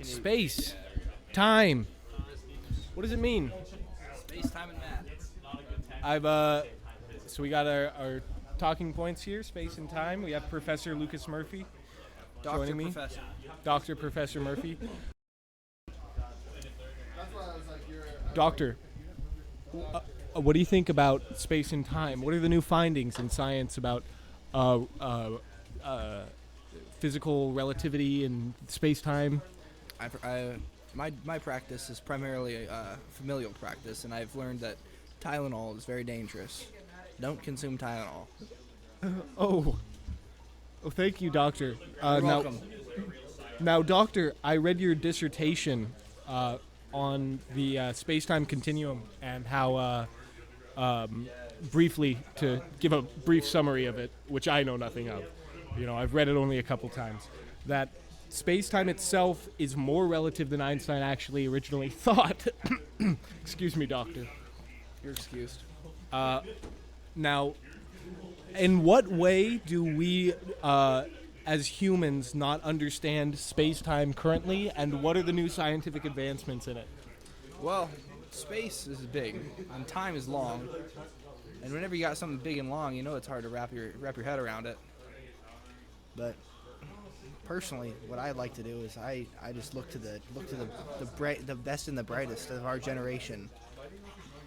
Space. Time. What does it mean? Space, time, and math. So we got our talking points here, space and time. We have Professor Lucas Murphy joining me. Professor. Dr. Professor Murphy. Doctor, what do you think about space and time? What are the new findings in science about physical relativity and space-time? My practice is primarily a familial practice, and I've learned that Tylenol is very dangerous. Don't consume Tylenol. Oh, thank you, Doctor. You're welcome. Now, Doctor, I read your dissertation on the space-time continuum and how, briefly, to give a brief summary of it, which I know nothing of. I've read it only a couple times, that space-time itself is more relative than Einstein actually originally thought. Excuse me, Doctor. You're excused. Now, in what way do we, as humans, not understand space-time currently, and what are the new scientific advancements in it? Well, space is big, and time is long. And whenever you got something big and long, it's hard to wrap your head around it. But personally, what I like to do is I just look to the best and the brightest of our generation.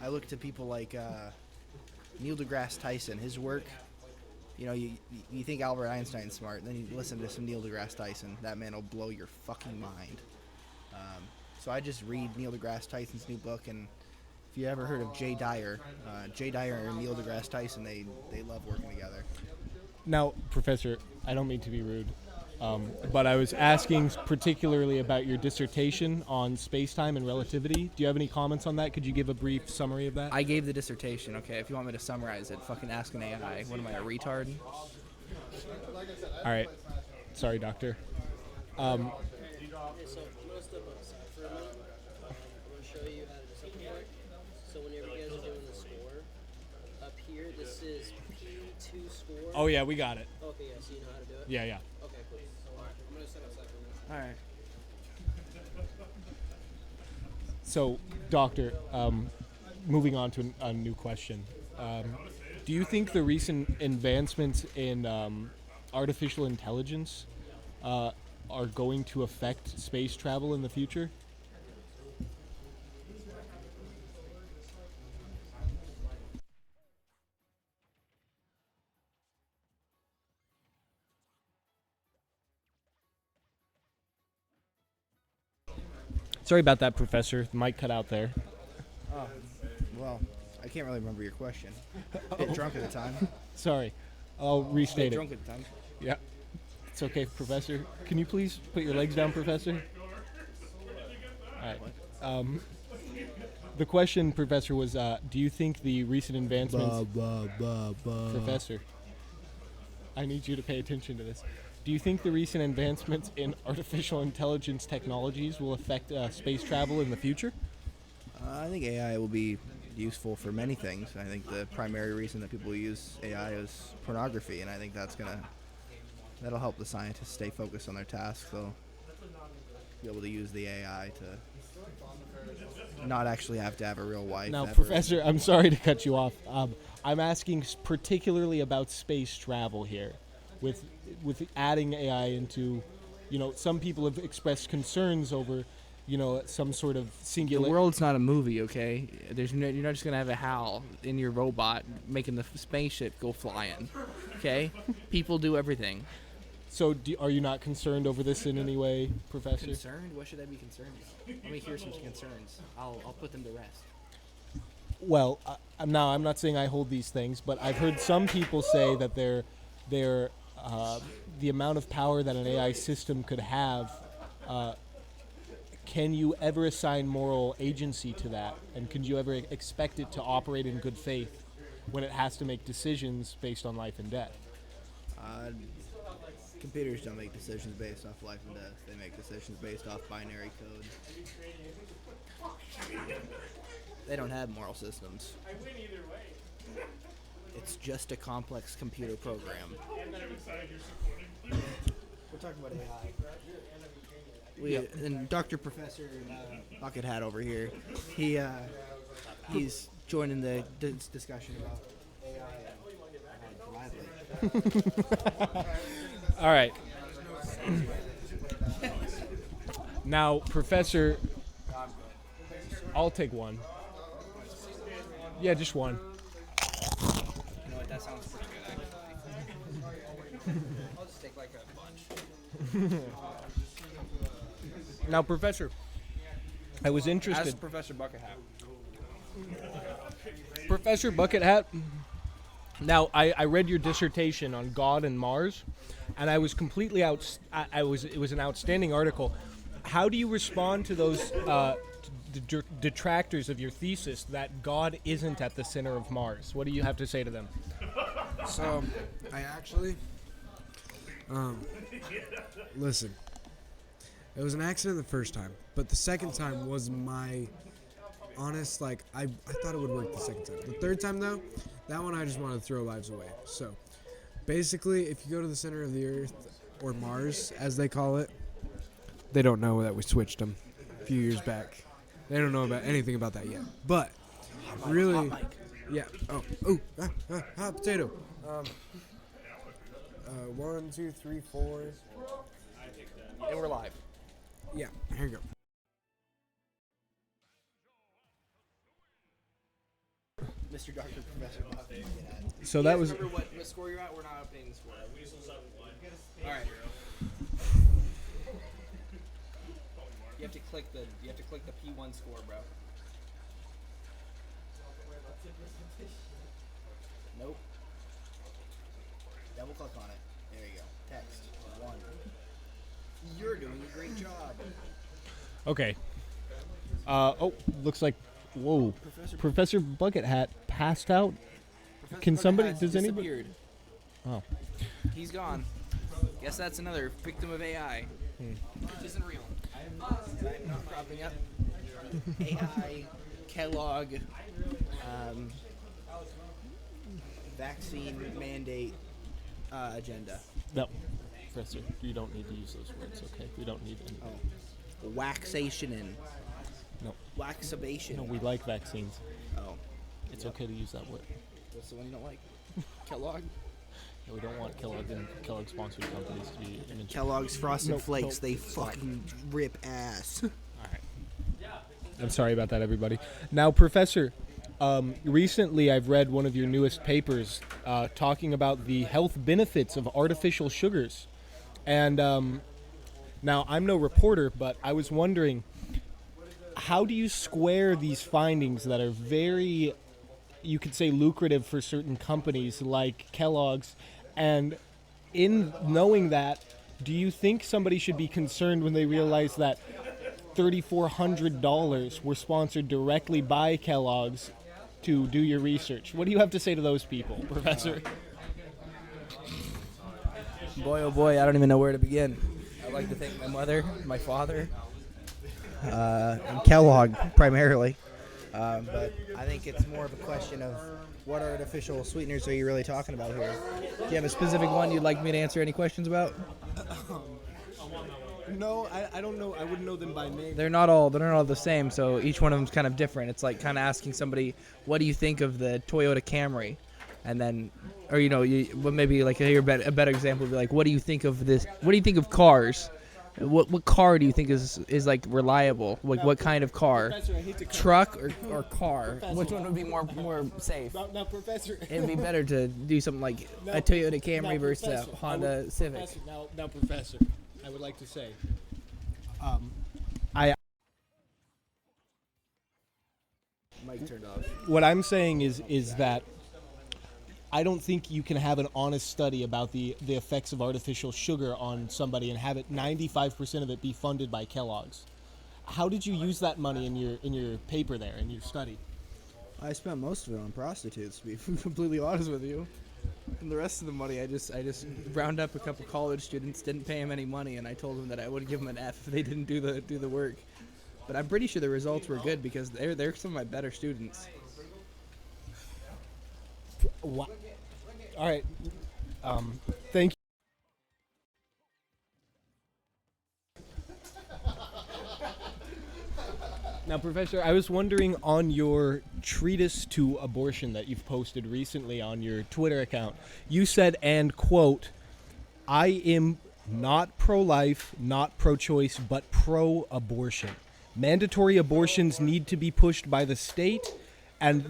I look to people like Neil deGrasse Tyson. His work, you think Albert Einstein's smart, then you listen to some Neil deGrasse Tyson. That man will blow your fucking mind. So I just read Neil deGrasse Tyson's new book, and if you ever heard of Jay Dyer and Neil deGrasse Tyson, they love working together. Now, Professor, I don't mean to be rude, but I was asking particularly about your dissertation on space-time and relativity. Do you have any comments on that? Could you give a brief summary of that? I gave the dissertation, okay? If you want me to summarize it, fucking ask an AI. What am I, a retard? All right. Sorry, Doctor. So I'm going to step outside for a minute. I'm going to show you how to do something quick. So whenever you guys are doing the score, up here, this is P2 score. Oh, yeah, we got it. Okay, yeah, so you know how to do it? Yeah. Okay, cool. Alright, I'm going to step outside for a minute. Alright. So, Doctor, moving on to a new question. Do you think the recent advancements in artificial intelligence are going to affect space travel in the future? Sorry about that, Professor. The mic cut out there. Oh, well, I can't really remember your question. Bit drunk at the time. Sorry. I'll restate Bit it. drunk at the time. Yeah. It's okay, Professor. Can you please put your legs down, Professor? All right. The question, Professor, was, do you think the recent advancements... Professor, I need you to pay attention to this. Do you think the recent advancements in artificial intelligence technologies will affect space travel in the future? I think AI will be useful for many things. I think the primary reason that people use AI is pornography, and I think that'll help the scientists stay focused on their tasks. They'll be able to use the AI to not actually have to have a real wife. Now, ever. Professor, I'm sorry to cut you off. I'm asking particularly about space travel here. With adding AI into, some people have expressed concerns over, some sort of singular... The world's not a movie, okay? You're not just going to have a HAL in your robot making the spaceship go flying, okay? People do everything. So are you not concerned over this in any way, Professor? Concerned? What should I be concerned about? Let me hear some concerns. I'll put them to rest. Well, I'm not saying I hold these things, but I've heard some people say that the amount of power that an AI system could have, can you ever assign moral agency to that? And can you ever expect it to operate in good faith when it has to make decisions based on life and death? Computers don't make decisions based off life and death. They make decisions based off binary code. They don't have moral systems. It's just a complex computer program. We're talking about AI. And Dr. Professor Bucket Hat over here, he's joining the discussion about AI and All right. Now, Professor, I'll take one. Yeah, just one. You know what? That sounds pretty good, actually. I'll just take like a bunch. Now, Professor, I was interested. Ask Professor Bucket Hat. Professor Bucket Hat. Now, I read your dissertation on God and Mars, and I was completely out. It was an outstanding article. How do you respond to those detractors of your thesis that God isn't at the center of Mars? What do you have to say to them? So, I actually, listen, it was an accident the first time, but the second time was my honest, like, I thought it would work the second time. The third time, though, that one I just wanted to throw lives away. So, basically, if you go to the center of the Earth, or Mars, as they call it, they don't know that we switched them a few years back. They don't know about anything about that yet. But, really, yeah. Hot potato. 1, 2, 3, 4. And we're live. Yeah, here you go. Mr. Dr. Professor Bucket Hat. So that was. Remember what score you're at? We're not updating the score. Weezul's up 1. All right. You have to click the P1 score, bro. Nope. Double click on it. There you go. Text 1. You're doing a great job. Okay. Looks like. Whoa. Professor Bucket Hat passed out. Professor Can Bucket somebody? Hat's Does anybody? disappeared. Oh. He's gone. Guess that's another victim of AI. Which isn't real. I'm not propping up AI, Kellogg, vaccine mandate agenda. No, Professor, you don't need to use those words. Okay, we don't need any. Oh. Waxation and No. waxabation. No, we like vaccines. Oh. It's okay to use that word. What's the one you don't like? Kellogg? No, we don't want Kellogg and Kellogg-sponsored companies to be mentioned. Kellogg's Frosted Nope, Flakes, nope, they stop. fucking rip ass. All right. I'm sorry about that, everybody. Now, Professor, recently I've read one of your newest papers talking about the health benefits of artificial sugars. And now, I'm no reporter, but I was wondering, how do you square these findings that are very, you could say, lucrative for certain companies like Kellogg's? And in knowing that, do you think somebody should be concerned when they realize that $3,400 were sponsored directly by Kellogg's to do your research? What do you have to say to those people, Professor? Boy, oh boy, I don't even know where to begin. I'd like to thank my mother, my father, and Kellogg primarily. But I think it's more of a question of what artificial sweeteners are you really talking about here? Do you have a specific one you'd like me to answer any questions about? No, I don't know. I wouldn't know them by name. They're not all the same, so each one of them's kind of different. It's like kind of asking somebody, what do you think of the Toyota Camry? And then, or maybe like a better example would be like, what do you think of this? What do you think of cars? What car do you think is like reliable? Like what kind of car? Professor, I hate to Truck or car? Professor. Which one would be more safe? Now, Professor. It'd be better to do something like No, a Toyota Camry now, versus a Professor, Honda Civic. Professor, now, Professor, I would like to say, Mic turned off. what I'm saying is that I don't think you can have an honest study about the effects of artificial sugar on somebody and have it 95% of it be funded by Kellogg's. How did you use that money in your paper there, in your study? I spent most of it on prostitutes, to be completely honest with you. And the rest of the money, I just round up a couple college students, didn't pay them any money, and I told them that I would give them an F if they didn't do the work. But I'm pretty sure the results were good because they're some of my better students. What? All right. Thank you. Now, Professor, I was wondering on your treatise to abortion that you've posted recently on your Twitter account, you said, and quote, I am not pro-life, not pro-choice, but pro-abortion. Mandatory abortions need to be pushed by the state, and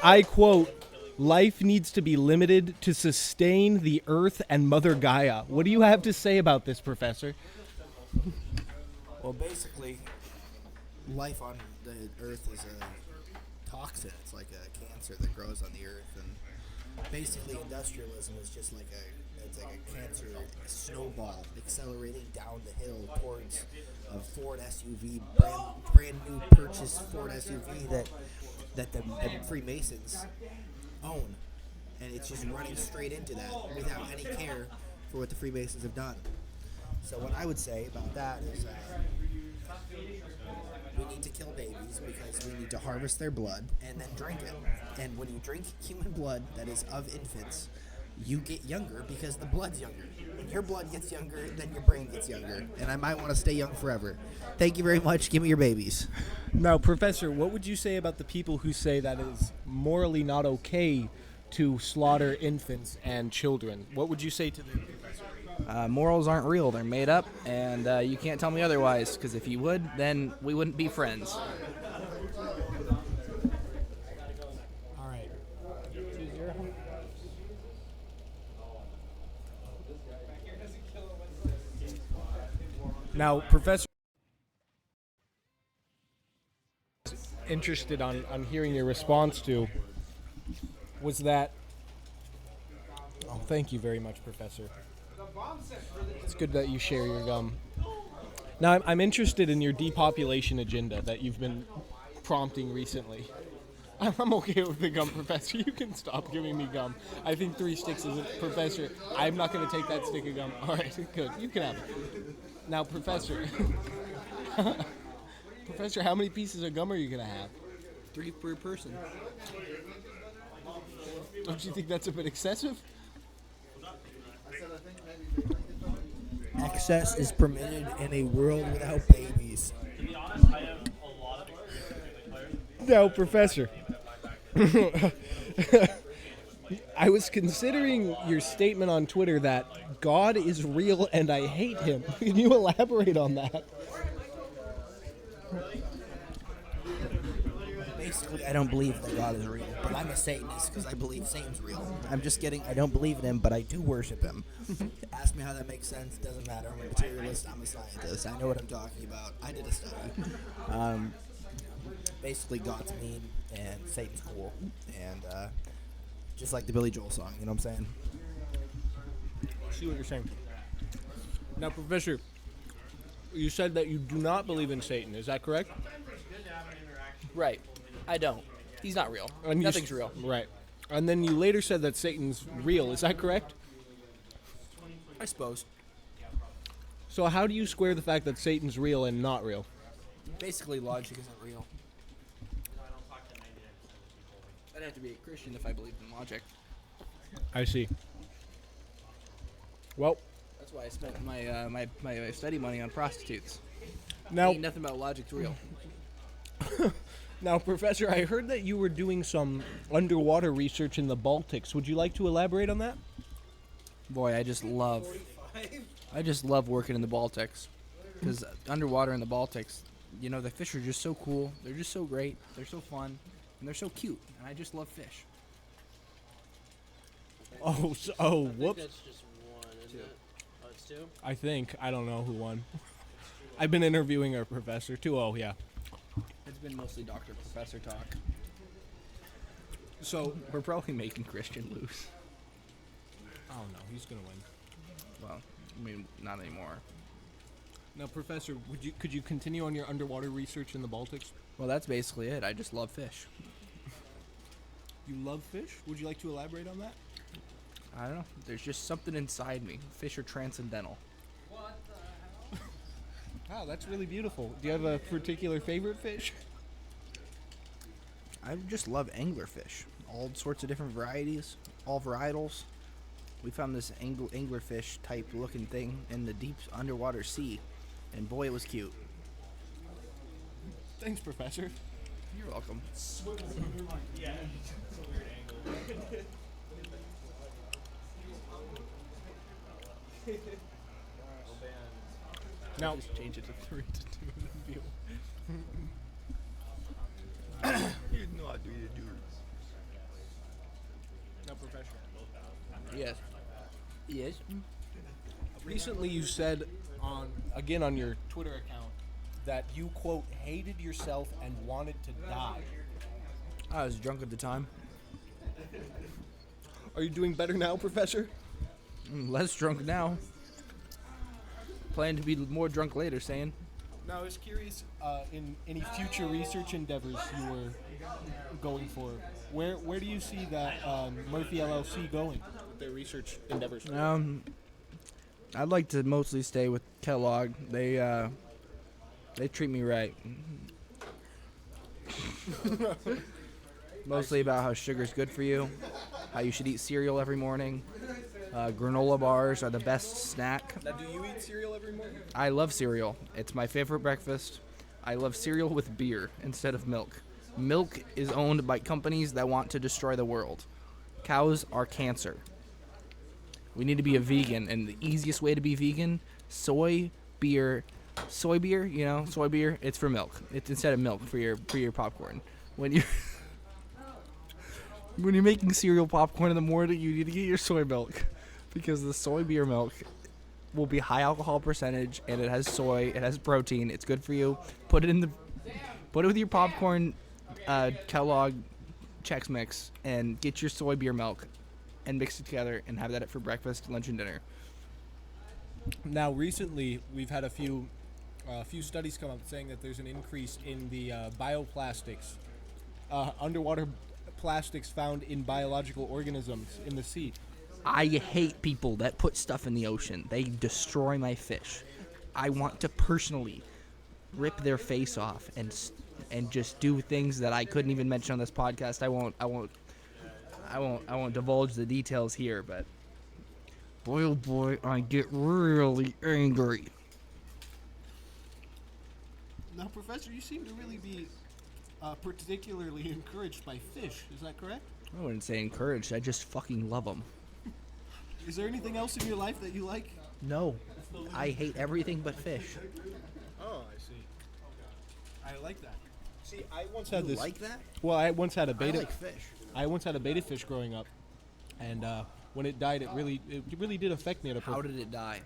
I quote, life needs to be limited to sustain the earth and Mother Gaia. What do you have to say about this, Professor? Well, basically, life on the Earth is a toxin. It's like a cancer that grows on the Earth, and basically, industrialism is just like a cancer snowball accelerating down the hill towards a Ford SUV, brand new purchased Ford SUV that the Freemasons own, and it's just running straight into that without any care for what the Freemasons have done. So what I would say about that is we need to kill babies because we need to harvest their blood and then drink it. And when you drink human blood that is of infants, you get younger because the blood's younger. When your blood gets younger, then your brain gets younger. And I might want to stay young forever. Thank you very much. Give me your babies. Now, Professor, what would you say about the people who say that it is morally not okay to slaughter infants and children? What would you say to them, Professor? Morals aren't real. They're made up, and you can't tell me otherwise, because if you would, then we wouldn't be friends. All right. 2-0. Now, Professor, interested on hearing your response to was that. Oh, thank you very much, Professor. It's good that you share your gum. Now, I'm interested in your depopulation agenda that you've been prompting recently. I'm okay with the gum, Professor. You can stop giving me gum. I think 3 sticks is it, Professor. I'm not going to take that stick of gum. All right, good. You can have it. Now, Professor. Professor, how many pieces of gum are you going to have? 3 per person. Don't you think that's a bit excessive? Excess is permitted in a world without babies. To be honest, I have a lot of experience with No, Professor. I was considering your statement on Twitter that God is real and I hate him. Can you elaborate on that? Basically, I don't believe that God is real, but I'm a Satanist because I believe Satan's real. I'm just kidding. I don't believe in him, but I do worship him. Ask me how that makes sense. Doesn't matter. I'm a materialist. I'm a scientist. I know what I'm talking about. I did a study. Basically, God's mean and Satan's cool, and just like the Billy Joel song. You know what I'm saying? I see what you're saying. Now, Professor, you said that you do not believe in Satan. Is that correct? Right. I don't. He's not real. And Nothing's real. Right. And then you later said that Satan's real. Is that correct? I suppose. So how do you square the fact that Satan's real and not real? Basically, logic isn't real. I'd have to be a Christian if I believed in logic. I see. Well, That's why I spent my study money on prostitutes. now, Ain't nothing about logic's real. now, Professor, I heard that you were doing some underwater research in the Baltics. Would you like to elaborate on that? Boy, I just love working in the Baltics, because underwater in the Baltics, you know, the fish are just so cool. They're just so great. They're so fun, and they're so cute. And I just love fish. Oh, I whoops. think that's just one, isn't it? Oh, it's 2? I think. I don't know who won. I've been interviewing our professor. 2-0, yeah. It's been mostly Dr. Professor talk. So, We're probably making Christian lose. oh no, he's going to win. Well, I mean, not anymore. Now, Professor, could you continue on your underwater research in the Baltics? Well, that's basically it. I just love fish. You love fish? Would you like to elaborate on that? I don't know. There's just something inside me. Fish are transcendental. Wow, that's really beautiful. Do you have a particular favorite fish? I just love anglerfish. All sorts of different varieties, all varietals. We found this anglerfish type looking thing in the deep underwater sea, and boy, it was cute. Thanks, Professor. You're welcome. Now, Just change it to 3 to 2 and be now, Professor. Yes. Yes. Recently, you said on your Twitter account that you quote hated yourself and wanted to die. I was drunk at the time. Are you doing better now, Professor? Less drunk now. Plan to be more drunk later, saying. Now, I was curious in any future research endeavors you were going for. Where do you see that Murphy LLC going with their research endeavors? I'd like to mostly stay with Kellogg. They treat me right. Mostly about how sugar's good for you, how you should eat cereal every morning. Granola bars are the best snack. Now, do you eat cereal every morning? I love cereal. It's my favorite breakfast. I love cereal with beer instead of milk. Milk is owned by companies that want to destroy the world. Cows are cancer. We need to be a vegan, and the easiest way to be vegan, soy beer, soy beer, it's for milk. It's instead of milk for your popcorn. When you're when you're making cereal popcorn in the morning, you need to get your soy milk because the soy beer milk will be high alcohol percentage and it has soy, it has protein, it's good for you. Put it with your popcorn Kellogg Chex Mix and get your soy beer milk and mix it together and have that for breakfast, lunch, and dinner. Now, recently, we've had a few studies come up saying that there's an increase in the bioplastics, underwater plastics found in biological organisms in the sea. I hate people that put stuff in the ocean. They destroy my fish. I want to personally rip their face off and just do things that I couldn't even mention on this podcast. I won't divulge the details here, but boy oh boy, I get really angry. Now, Professor, you seem to really be particularly encouraged by fish. Is that correct? I wouldn't say encouraged. I just fucking love them. Is there anything else in your life that you like? No, I hate everything but fish. Oh, I see. I like that. See, I once had this. Like that? Well, I once had a I beta. like fish. I once had a beta fish growing up, and when it died, it really did affect me. At a How did it die?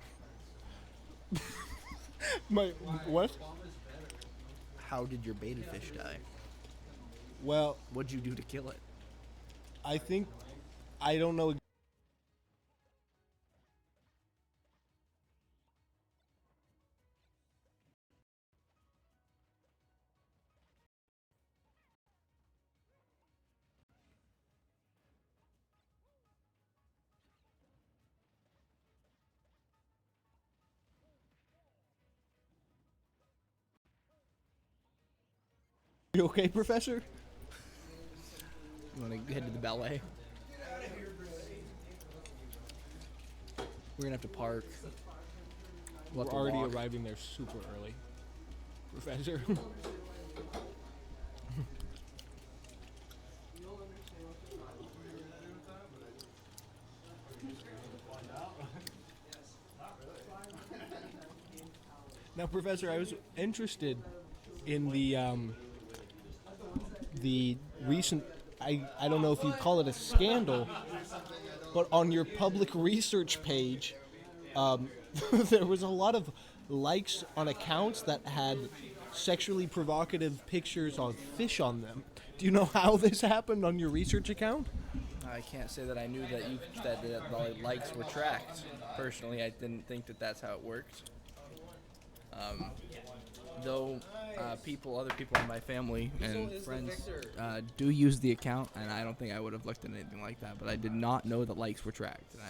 My what? How did your beta fish die? Well, What'd you do to kill it? I think I don't know. You okay, Professor? You want to head to the ballet? We're gonna have to park. We'll We're have to already walk. arriving there super early, Professor. Now, Professor, I was interested in the recent, I don't know if you'd call it a scandal, but on your public research page, there was a lot of likes on accounts that had sexually provocative pictures of fish on them. Do you know how this happened on your research account? I can't say that I knew that the likes were tracked. Personally, I didn't think that that's how it worked. Though other people in my family and friends do use the account, and I don't think I would have looked at anything like that. But I did not know that likes were tracked, and